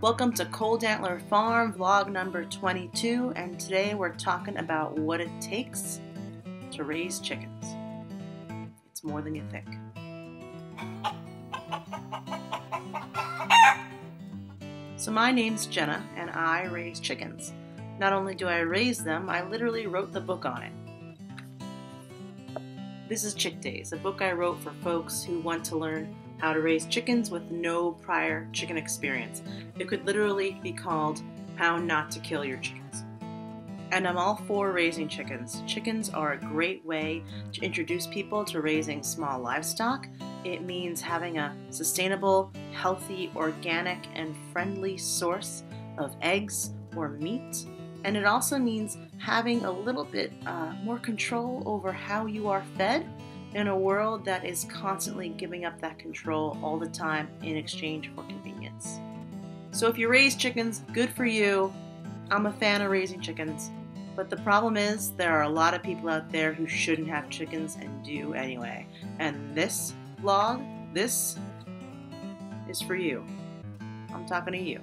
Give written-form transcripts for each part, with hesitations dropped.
Welcome to Cold Antler Farm vlog number 22, and today we're talking about what it takes to raise chickens. It's more than you think. So my name's Jenna and I raise chickens. Not only do I raise them, I literally wrote the book on it. This is Chick Days, a book I wrote for folks who want to learn how to raise chickens with no prior chicken experience. It could literally be called How Not to Kill Your Chickens. And I'm all for raising chickens. Chickens are a great way to introduce people to raising small livestock. It means having a sustainable, healthy, organic, and friendly source of eggs or meat. And it also means having a little bit more control over how you are fed in a world that is constantly giving up that control all the time in exchange for convenience. So if you raise chickens, good for you. I'm a fan of raising chickens. But the problem is there are a lot of people out there who shouldn't have chickens and do anyway. And this vlog, this is for you. I'm talking to you.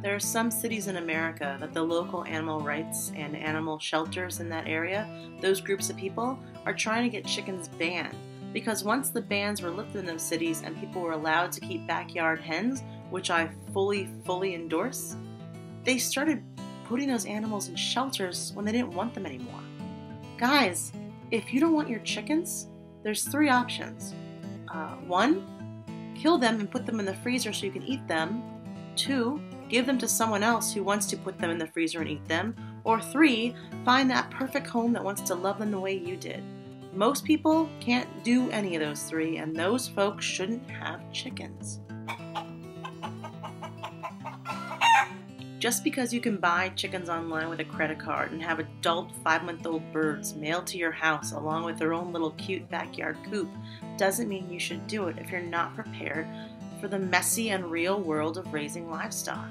There are some cities in America that the local animal rights and animal shelters in that area, those groups of people, are trying to get chickens banned. Because once the bans were lifted in those cities and people were allowed to keep backyard hens, which I fully endorse, they started putting those animals in shelters when they didn't want them anymore. Guys, if you don't want your chickens, there's three options. One, kill them and put them in the freezer so you can eat them. Two, give them to someone else who wants to put them in the freezer and eat them. Or three, find that perfect home that wants to love them the way you did. Most people can't do any of those three, and those folks shouldn't have chickens. Just because you can buy chickens online with a credit card and have adult 5-month-old birds mailed to your house along with their own little cute backyard coop doesn't mean you should do it if you're not prepared for the messy and real world of raising livestock.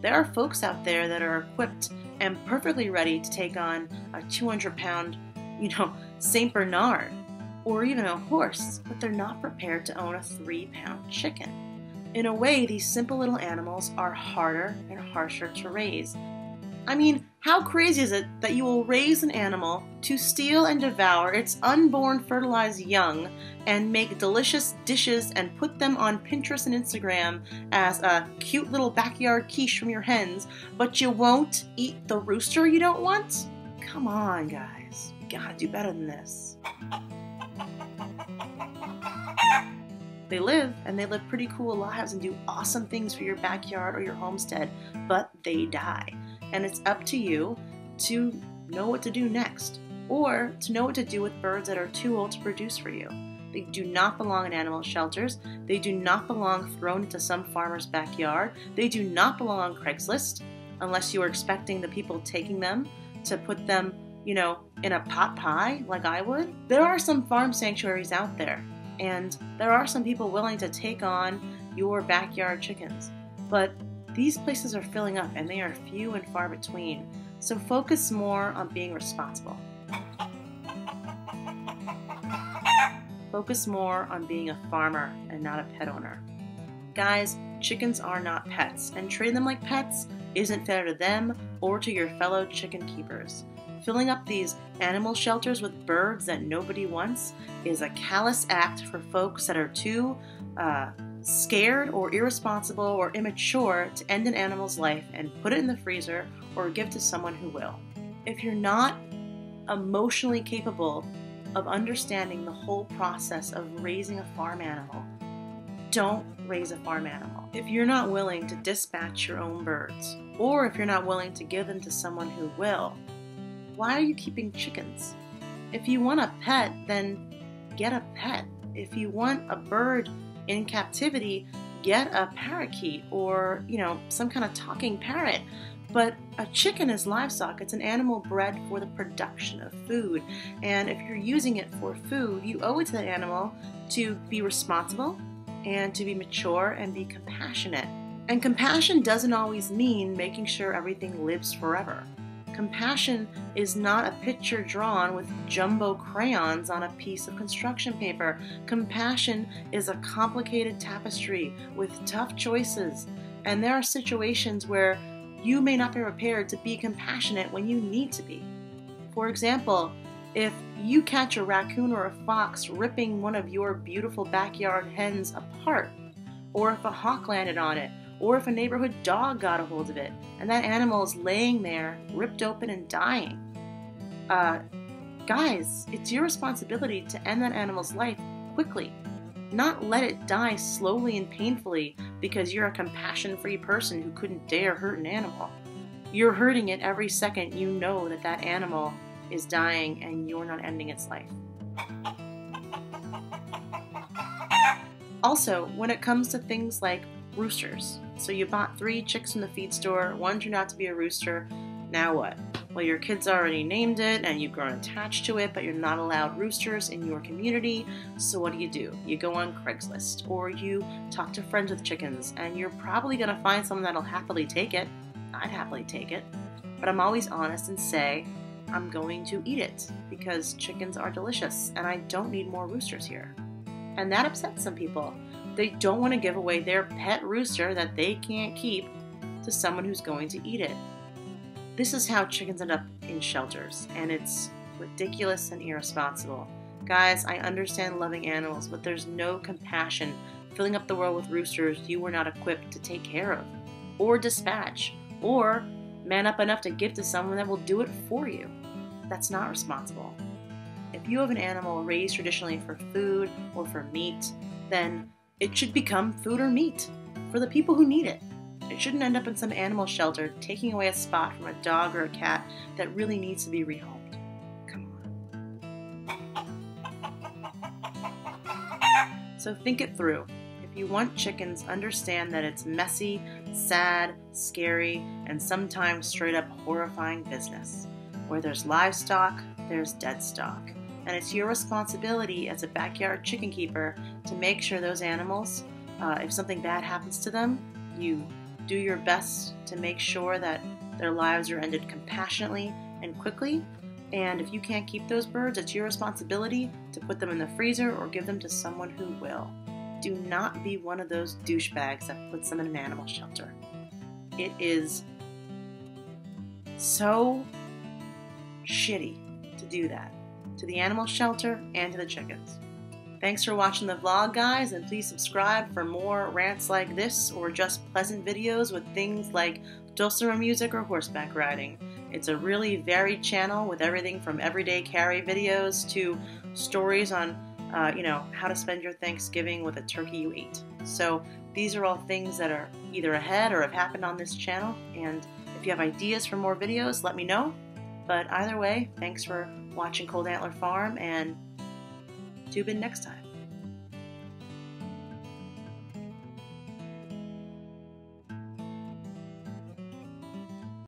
There are folks out there that are equipped and perfectly ready to take on a 200-pound, Saint Bernard, or even a horse, but they're not prepared to own a 3-pound chicken. In a way, these simple little animals are harder and harsher to raise. I mean, how crazy is it that you will raise an animal to steal and devour its unborn fertilized young and make delicious dishes and put them on Pinterest and Instagram as a cute little backyard quiche from your hens, but you won't eat the rooster you don't want? Come on, guys. You gotta do better than this. They live, and they live pretty cool lives and do awesome things for your backyard or your homestead, but they die. And it's up to you to know what to do next, or to know what to do with birds that are too old to produce for you. They do not belong in animal shelters. They do not belong thrown into some farmer's backyard. They do not belong on Craigslist, unless you are expecting the people taking them to put them, in a pot pie like I would. There are some farm sanctuaries out there, and there are some people willing to take on your backyard chickens. But these places are filling up, and they are few and far between. So focus more on being responsible. Focus more on being a farmer and not a pet owner. Guys, chickens are not pets, and treating them like pets isn't fair to them or to your fellow chicken keepers. Filling up these animal shelters with birds that nobody wants is a callous act for folks that are too scared or irresponsible or immature to end an animal's life and put it in the freezer or give to someone who will. If you're not emotionally capable of understanding the whole process of raising a farm animal, don't raise a farm animal. If you're not willing to dispatch your own birds, or if you're not willing to give them to someone who will, why are you keeping chickens? If you want a pet, then get a pet. If you want a bird in captivity, get a parakeet or, some kind of talking parrot. But a chicken is livestock. It's an animal bred for the production of food. And if you're using it for food, you owe it to the animal to be responsible and to be mature and be compassionate. And compassion doesn't always mean making sure everything lives forever. Compassion is not a picture drawn with jumbo crayons on a piece of construction paper. Compassion is a complicated tapestry with tough choices, and there are situations where you may not be prepared to be compassionate when you need to be. For example, if you catch a raccoon or a fox ripping one of your beautiful backyard hens apart, or if a hawk landed on it, or if a neighborhood dog got a hold of it, and that animal is laying there, ripped open and dying. Guys, it's your responsibility to end that animal's life quickly. Not let it die slowly and painfully because you're a compassion-free person who couldn't dare hurt an animal. You're hurting it every second you know that that animal is dying and you're not ending its life. Also, when it comes to things like roosters. So you bought 3 chicks from the feed store, one turned out to be a rooster. Now what? Well, your kids already named it and you've grown attached to it, but you're not allowed roosters in your community. So what do? You go on Craigslist or you talk to friends with chickens, and you're probably going to find someone that'll happily take it. I'd happily take it. But I'm always honest and say, I'm going to eat it because chickens are delicious and I don't need more roosters here. And that upsets some people. They don't want to give away their pet rooster that they can't keep to someone who's going to eat it. This is how chickens end up in shelters, and it's ridiculous and irresponsible. Guys, I understand loving animals, but there's no compassion filling up the world with roosters you were not equipped to take care of, or dispatch, or man up enough to give to someone that will do it for you. That's not responsible. If you have an animal raised traditionally for food or for meat, then it should become food or meat for the people who need it. It shouldn't end up in some animal shelter taking away a spot from a dog or a cat that really needs to be rehomed. Come on. So think it through. If you want chickens, understand that it's messy, sad, scary, and sometimes straight up horrifying business. Where there's livestock, there's dead stock. And it's your responsibility as a backyard chicken keeper to make sure those animals, if something bad happens to them, you do your best to make sure that their lives are ended compassionately and quickly. And if you can't keep those birds, it's your responsibility to put them in the freezer or give them to someone who will. Do not be one of those douchebags that puts them in an animal shelter. It is so shitty to do that to the animal shelter and to the chickens. Thanks for watching the vlog, guys, and please subscribe for more rants like this or just pleasant videos with things like dulcimer music or horseback riding. It's a really varied channel with everything from everyday carry videos to stories on how to spend your Thanksgiving with a turkey you ate. So these are all things that are either ahead or have happened on this channel, and if you have ideas for more videos, let me know. But either way, thanks for watching Cold Antler Farm, and tune in next time.